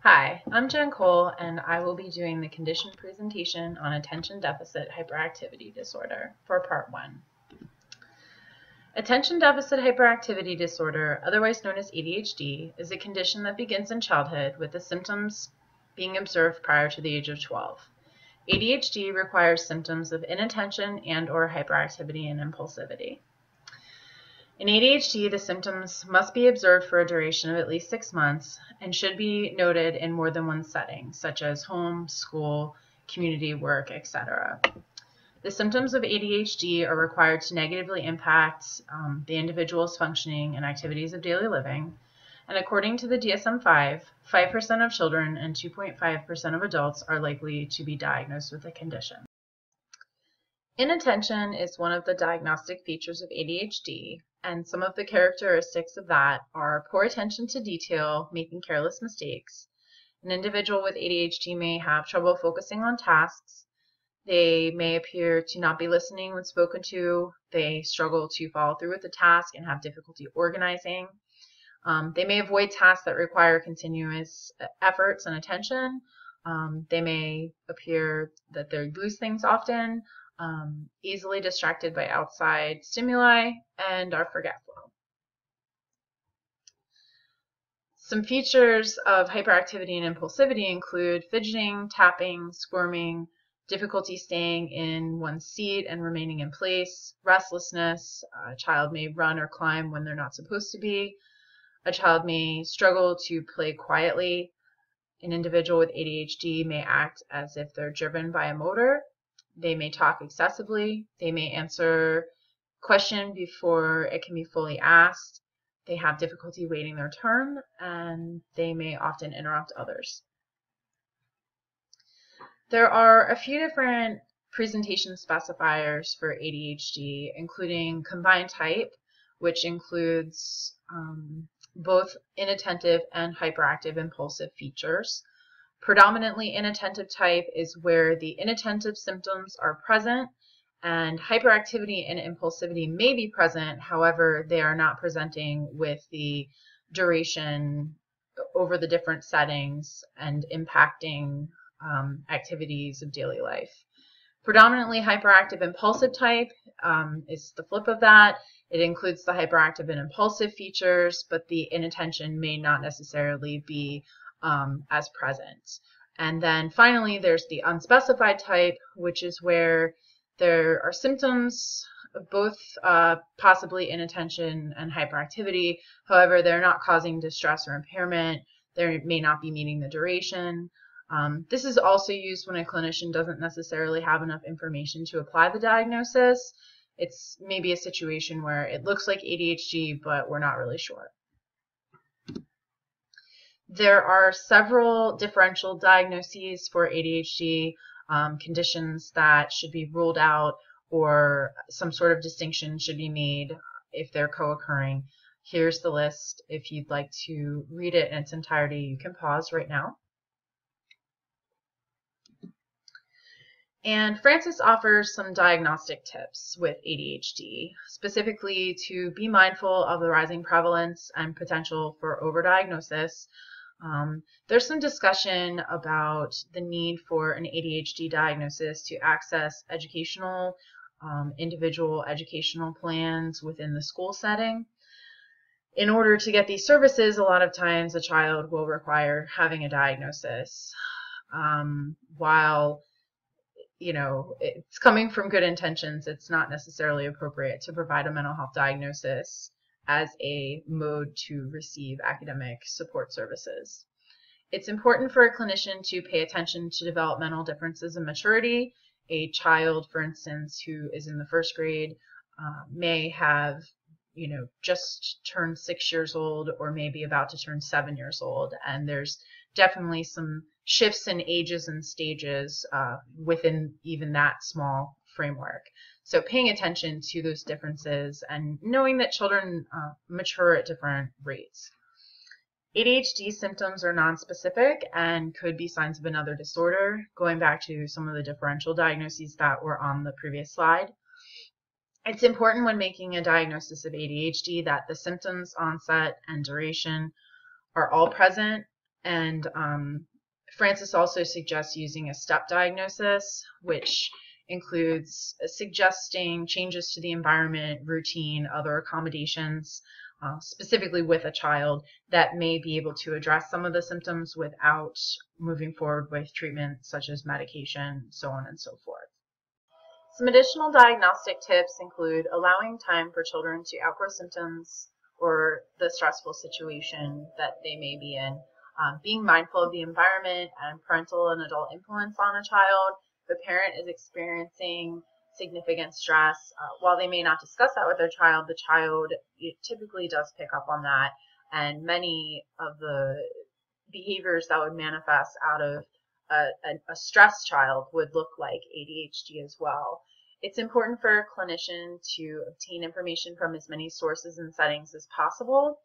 Hi, I'm Jen Cole, and I will be doing the condition presentation on attention deficit hyperactivity disorder for part 1. Attention deficit hyperactivity disorder, otherwise known as ADHD, is a condition that begins in childhood with the symptoms being observed prior to the age of 12. ADHD requires symptoms of inattention and/or hyperactivity and impulsivity. In ADHD, the symptoms must be observed for a duration of at least 6 months and should be noted in more than one setting, such as home, school, community, work, etc. The symptoms of ADHD are required to negatively impact the individual's functioning and activities of daily living. And according to the DSM-5, 5% of children and 2.5% of adults are likely to be diagnosed with the condition. Inattention is one of the diagnostic features of ADHD, and some of the characteristics of that are poor attention to detail, making careless mistakes. An individual with ADHD may have trouble focusing on tasks. They may appear to not be listening when spoken to. They struggle to follow through with the task and have difficulty organizing. They may avoid tasks that require continuous efforts and attention. They may appear that they lose things often, easily distracted by outside stimuli, and are forgetful. Some features of hyperactivity and impulsivity include fidgeting, tapping, squirming, difficulty staying in one's seat and remaining in place, restlessness. A child may run or climb when they're not supposed to be. A child may struggle to play quietly. An individual with ADHD may act as if they're driven by a motor. They may talk excessively. They may answer a question before it can be fully asked. They have difficulty waiting their turn, and they may often interrupt others. There are a few different presentation specifiers for ADHD, including combined type, which includes both inattentive and hyperactive impulsive features. Predominantly inattentive type is where the inattentive symptoms are present, and hyperactivity and impulsivity may be present, however, they are not presenting with the duration over the different settings and impacting activities of daily life. Predominantly hyperactive impulsive type is the flip of that. It includes the hyperactive and impulsive features, but the inattention may not necessarily be as present. And then finally, there's the unspecified type, which is where there are symptoms of both possibly inattention and hyperactivity. However, they're not causing distress or impairment. They may not be meeting the duration. This is also used when a clinician doesn't necessarily have enough information to apply the diagnosis. It's maybe a situation where it looks like ADHD, but we're not really sure. There are several differential diagnoses for ADHD, conditions that should be ruled out, or some sort of distinction should be made if they're co-occurring. Here's the list. If you'd like to read it in its entirety, you can pause right now. And Francis offers some diagnostic tips with ADHD, specifically to be mindful of the rising prevalence and potential for overdiagnosis. There's some discussion about the need for an ADHD diagnosis to access educational, individual educational plans within the school setting. In order to get these services, a lot of times a child will require having a diagnosis. While it's coming from good intentions, it's not necessarily appropriate to provide a mental health diagnosis as a mode to receive academic support services. It's important for a clinician to pay attention to developmental differences in maturity. A child, for instance, who is in the first grade may have just turned 6 years old, or maybe about to turn 7 years old, and there's definitely some shifts in ages and stages within even that small framework. So paying attention to those differences and knowing that children mature at different rates. ADHD symptoms are nonspecific and could be signs of another disorder, going back to some of the differential diagnoses that were on the previous slide. It's important when making a diagnosis of ADHD that the symptoms, onset, and duration are all present And Francis also suggests using a step diagnosis, which includes suggesting changes to the environment, routine, other accommodations, specifically with a child that may be able to address some of the symptoms without moving forward with treatment such as medication, so on and so forth. Some additional diagnostic tips include allowing time for children to outgrow symptoms or the stressful situation that they may be in, being mindful of the environment and parental and adult influence on a child. If the parent is experiencing significant stress, while they may not discuss that with their child, the child typically does pick up on that, and many of the behaviors that would manifest out of a stressed child would look like ADHD as well. It's important for a clinician to obtain information from as many sources and settings as possible.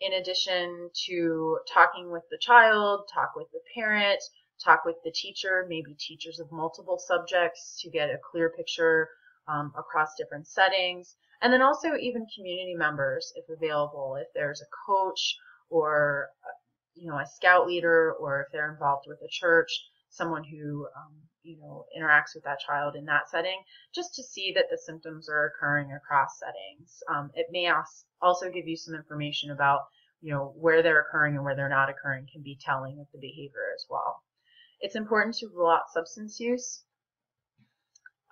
In addition to talking with the child, talk with the parent, talk with the teacher, maybe teachers of multiple subjects to get a clear picture across different settings. And then also even community members, if available, if there's a coach or a scout leader, or if they're involved with a church, someone who interacts with that child in that setting, just to see that the symptoms are occurring across settings. It may also give you some information about where they're occurring and where they're not occurring, can be telling of the behavior as well. It's important to rule out substance use.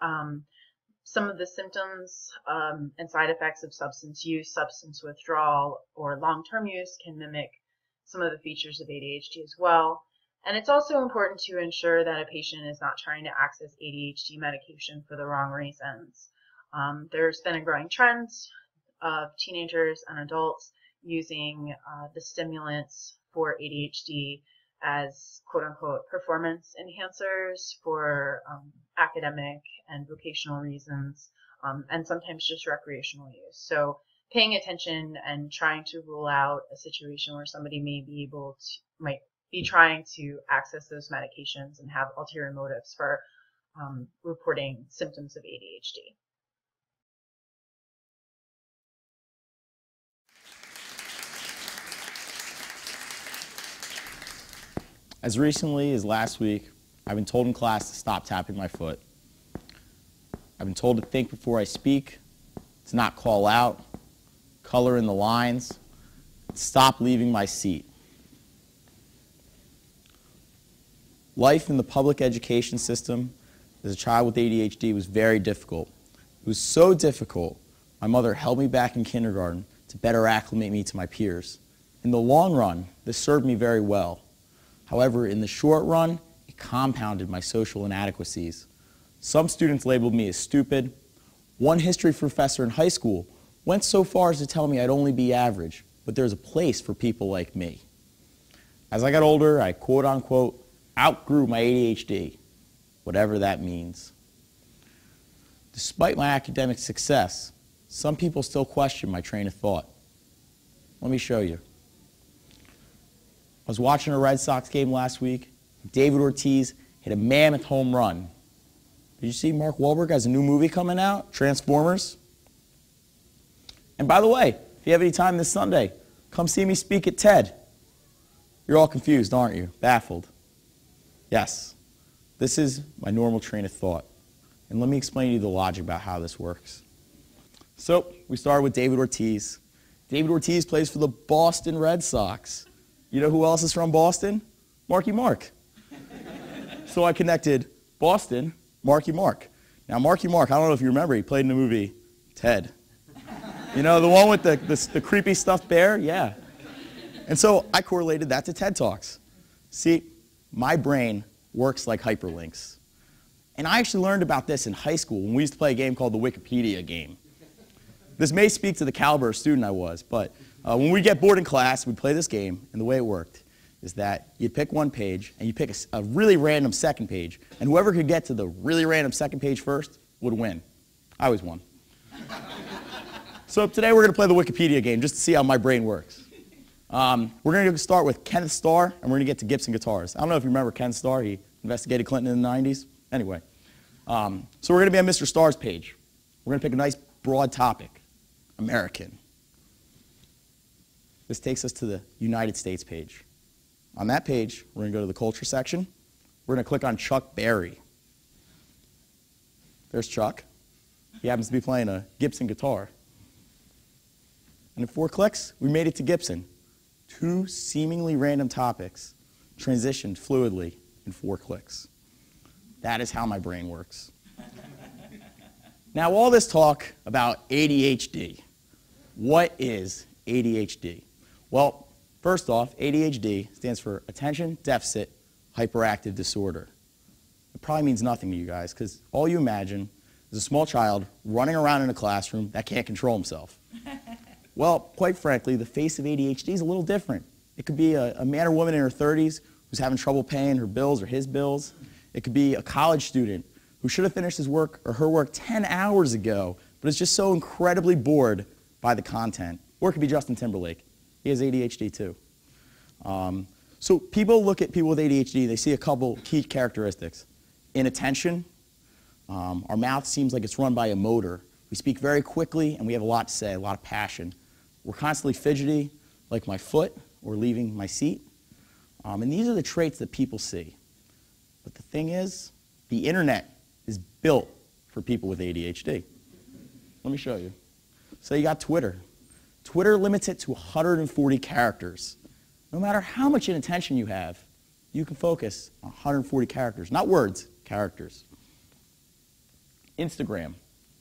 Some of the symptoms and side effects of substance use, substance withdrawal, or long-term use can mimic some of the features of ADHD as well. And it's also important to ensure that a patient is not trying to access ADHD medication for the wrong reasons. There's been a growing trend of teenagers and adults using the stimulants for ADHD as quote-unquote performance enhancers for academic and vocational reasons, and sometimes just recreational use. So paying attention and trying to rule out a situation where somebody might be trying to access those medications and have ulterior motives for reporting symptoms of ADHD. As recently as last week, I've been told in class to stop tapping my foot. I've been told to think before I speak, to not call out, color in the lines, stop leaving my seat. Life in the public education system as a child with ADHD was very difficult. It was so difficult, my mother held me back in kindergarten to better acclimate me to my peers. In the long run, this served me very well. However, in the short run, it compounded my social inadequacies. Some students labeled me as stupid. One history professor in high school went so far as to tell me I'd only be average, but there's a place for people like me. As I got older, I quote-unquote outgrew my ADHD, whatever that means. Despite my academic success, some people still question my train of thought. Let me show you. I was watching a Red Sox game last week. David Ortiz hit a mammoth home run. Did you see Mark Wahlberg has a new movie coming out, Transformers? And by the way, if you have any time this Sunday, come see me speak at TED. You're all confused, aren't you? Baffled. Yes, this is my normal train of thought. And let me explain to you the logic about how this works. So, we started with David Ortiz. David Ortiz plays for the Boston Red Sox. You know who else is from Boston? Marky Mark. So I connected Boston, Marky Mark. Now Marky Mark, I don't know if you remember, he played in the movie Ted. You know, the one with the creepy stuffed bear? Yeah. And so I correlated that to TED Talks. See, my brain works like hyperlinks. And I actually learned about this in high school when we used to play a game called the Wikipedia game. This may speak to the caliber of student I was, but when we get bored in class, we'd play this game, and the way it worked is that you'd pick one page, and you'd pick a really random second page, and whoever could get to the really random second page first would win. I always won. So today we're going to play the Wikipedia game just to see how my brain works. We're going to start with Kenneth Starr, and we're going to get to Gibson guitars. I don't know if you remember Ken Starr. He investigated Clinton in the 90s. Anyway, so we're going to be on Mr. Starr's page. We're going to pick a nice broad topic, American. This takes us to the United States page. On that page, we're going to go to the culture section. We're going to click on Chuck Berry. There's Chuck. He happens to be playing a Gibson guitar. And in 4 clicks, we made it to Gibson. 2 seemingly random topics transitioned fluidly in 4 clicks. That is how my brain works. Now, all this talk about ADHD. What is ADHD? Well, first off, ADHD stands for Attention Deficit Hyperactive Disorder. It probably means nothing to you guys, because all you imagine is a small child running around in a classroom that can't control himself. Well, quite frankly, the face of ADHD is a little different. It could be a man or woman in her 30s who's having trouble paying her bills or his bills. It could be a college student who should have finished his work or her work 10 hours ago, but is just so incredibly bored by the content. Or it could be Justin Timberlake. He has ADHD too. So people look at people with ADHD, they see a couple key characteristics. Inattention. Our mouth seems like it's run by a motor. We speak very quickly and we have a lot to say, a lot of passion. We're constantly fidgety, like my foot or leaving my seat. And these are the traits that people see. But the thing is, the internet is built for people with ADHD. Let me show you. So you got Twitter. Twitter limits it to 140 characters. No matter how much inattention you have, you can focus on 140 characters. Not words, characters. Instagram.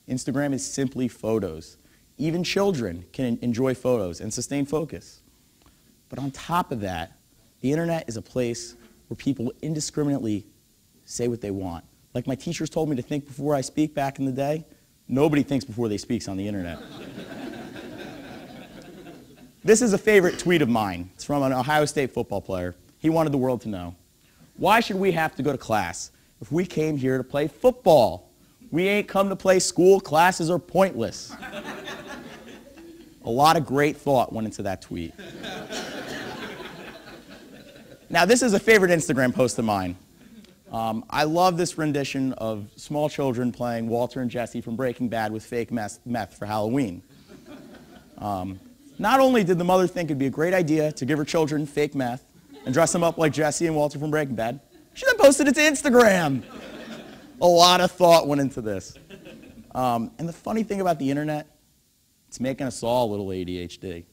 Instagram is simply photos. Even children can enjoy photos and sustain focus. But on top of that, the internet is a place where people indiscriminately say what they want. Like my teachers told me to think before I speak back in the day, nobody thinks before they speak on the internet. This is a favorite tweet of mine. It's from an Ohio State football player. He wanted the world to know, why should we have to go to class if we came here to play football? We ain't come to play school. Classes are pointless. A lot of great thought went into that tweet. Now, this is a favorite Instagram post of mine. I love this rendition of small children playing Walter and Jesse from Breaking Bad with fake meth for Halloween. Not only did the mother think it'd be a great idea to give her children fake meth and dress them up like Jesse and Walter from Breaking Bad, she then posted it to Instagram. A lot of thought went into this. And the funny thing about the internet, it's making us all a little ADHD.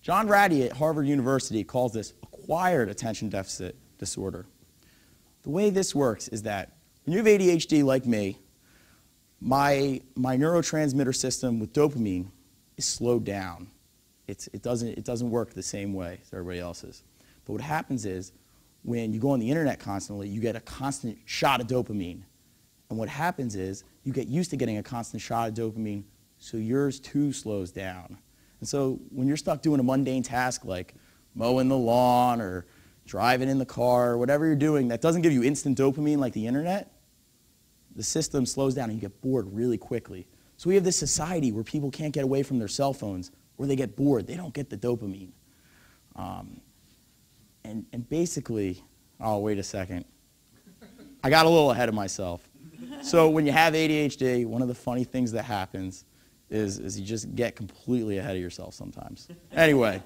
John Ratty at Harvard University calls this acquired attention deficit disorder. The way this works is that when you have ADHD like me, my neurotransmitter system with dopamine is slowed down. It doesn't work the same way as everybody else's. But what happens is when you go on the internet constantly, you get a constant shot of dopamine. And what happens is you get used to getting a constant shot of dopamine, so yours too slows down. And so when you're stuck doing a mundane task like mowing the lawn or driving in the car, or whatever you're doing that doesn't give you instant dopamine like the internet, the system slows down and you get bored really quickly. So we have this society where people can't get away from their cell phones, or they get bored. They don't get the dopamine. And basically, oh, wait a second. I got a little ahead of myself. So when you have ADHD, one of the funny things that happens is you just get completely ahead of yourself sometimes. Anyway,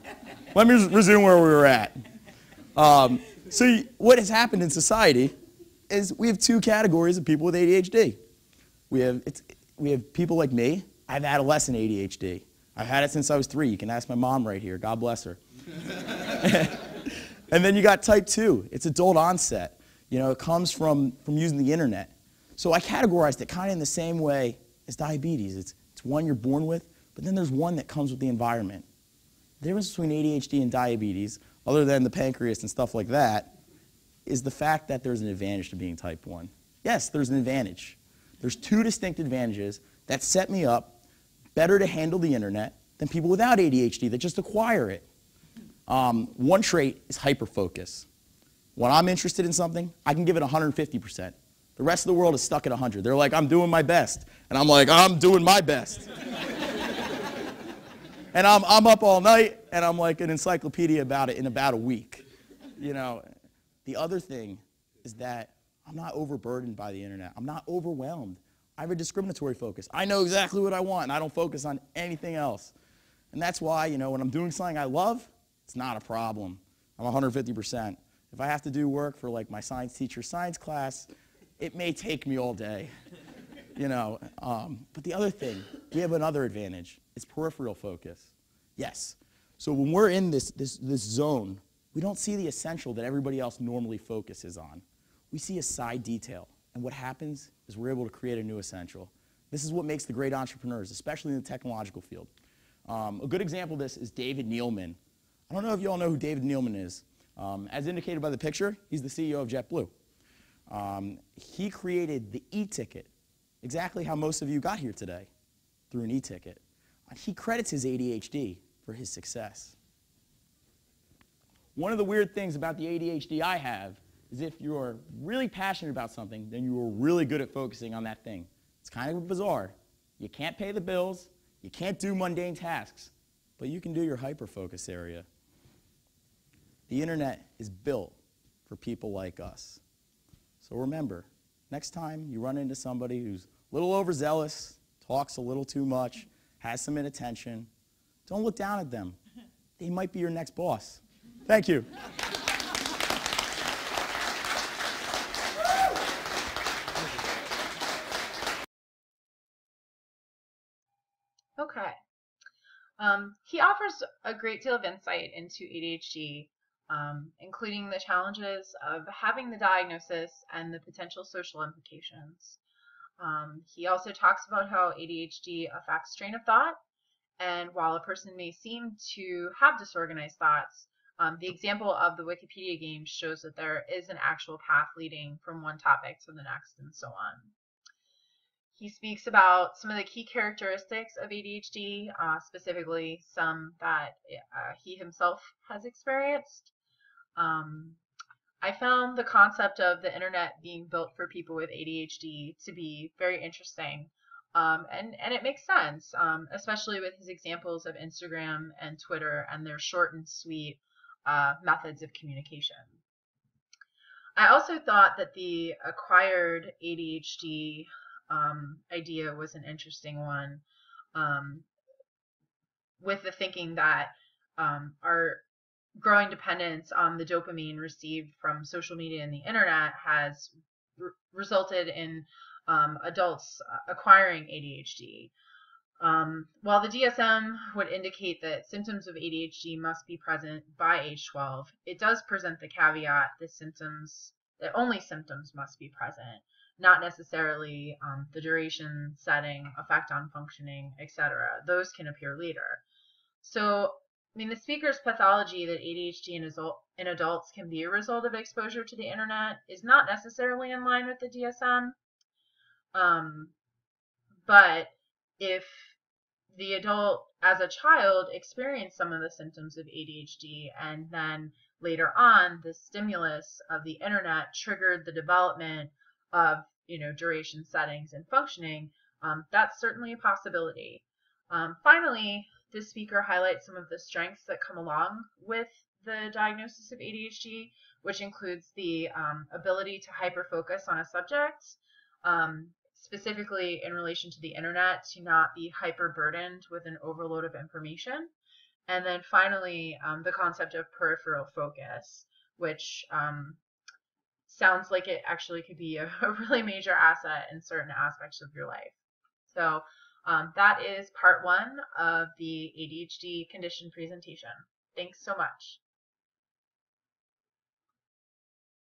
let me resume where we were at. So what has happened in society is we have 2 categories of people with ADHD. We have people like me. I have adolescent ADHD. I've had it since I was 3. You can ask my mom right here. God bless her. And then you got type 2. It's adult onset. You know, it comes from using the internet. So I categorized it kind of in the same way as diabetes. It's one you're born with, but then there's one that comes with the environment. The difference between ADHD and diabetes, other than the pancreas and stuff like that, is the fact that there's an advantage to being type 1. Yes, there's an advantage. There's 2 distinct advantages that set me up better to handle the internet than people without ADHD that just acquire it. One trait is hyperfocus. When I'm interested in something, I can give it 150%. The rest of the world is stuck at 100. They're like, I'm doing my best. And I'm like, I'm doing my best. And I'm up all night, and I'm like an encyclopedia about it in about a week. You know, the other thing is that I'm not overburdened by the internet. I'm not overwhelmed. I have a discriminatory focus. I know exactly what I want, and I don't focus on anything else. And that's why, you know, when I'm doing something I love, it's not a problem. I'm 150%. If I have to do work for like my science teacher's science class, it may take me all day, you know. But the other thing, we have another advantage. It's peripheral focus. Yes. So when we're in this zone, we don't see the essential that everybody else normally focuses on. We see a side detail. And what happens is we're able to create a new essential. This is what makes the great entrepreneurs, especially in the technological field. A good example of this is David Neilman. I don't know if you all know who David Neilman is. As indicated by the picture, he's the CEO of JetBlue. He created the e-ticket, exactly how most of you got here today, through an e-ticket. He credits his ADHD for his success. One of the weird things about the ADHD I have is if you're really passionate about something, then you are really good at focusing on that thing. It's kind of bizarre. You can't pay the bills, you can't do mundane tasks, but you can do your hyper-focus area. The internet is built for people like us. So remember, next time you run into somebody who's a little overzealous, talks a little too much, has some inattention, don't look down at them. They might be your next boss. Thank you. Okay. He offers a great deal of insight into ADHD, including the challenges of having the diagnosis and the potential social implications. He also talks about how ADHD affects train of thought, and while a person may seem to have disorganized thoughts, the example of the Wikipedia game shows that there is an actual path leading from one topic to the next and so on. He speaks about some of the key characteristics of ADHD, specifically some that he himself has experienced. I found the concept of the internet being built for people with ADHD to be very interesting. And it makes sense, especially with his examples of Instagram and Twitter and their short and sweet methods of communication. I also thought that the acquired ADHD idea was an interesting one, with the thinking that our growing dependence on the dopamine received from social media and the internet has resulted in adults acquiring ADHD. While the DSM would indicate that symptoms of ADHD must be present by age 12, it does present the caveat that only symptoms must be present, not necessarily the duration, setting, effect on functioning, etc. Those can appear later. So, I mean, the speaker's pathology that ADHD in adults can be a result of exposure to the internet is not necessarily in line with the DSM. But if the adult as a child experienced some of the symptoms of ADHD and then later on the stimulus of the internet triggered the development of duration, settings, and functioning, that's certainly a possibility. Finally, this speaker highlights some of the strengths that come along with the diagnosis of ADHD, which includes the ability to hyper-focus on a subject, specifically in relation to the internet, to not be hyper-burdened with an overload of information. And then finally, the concept of peripheral focus, which sounds like it actually could be a really major asset in certain aspects of your life. So that is part 1 of the ADHD condition presentation. Thanks so much.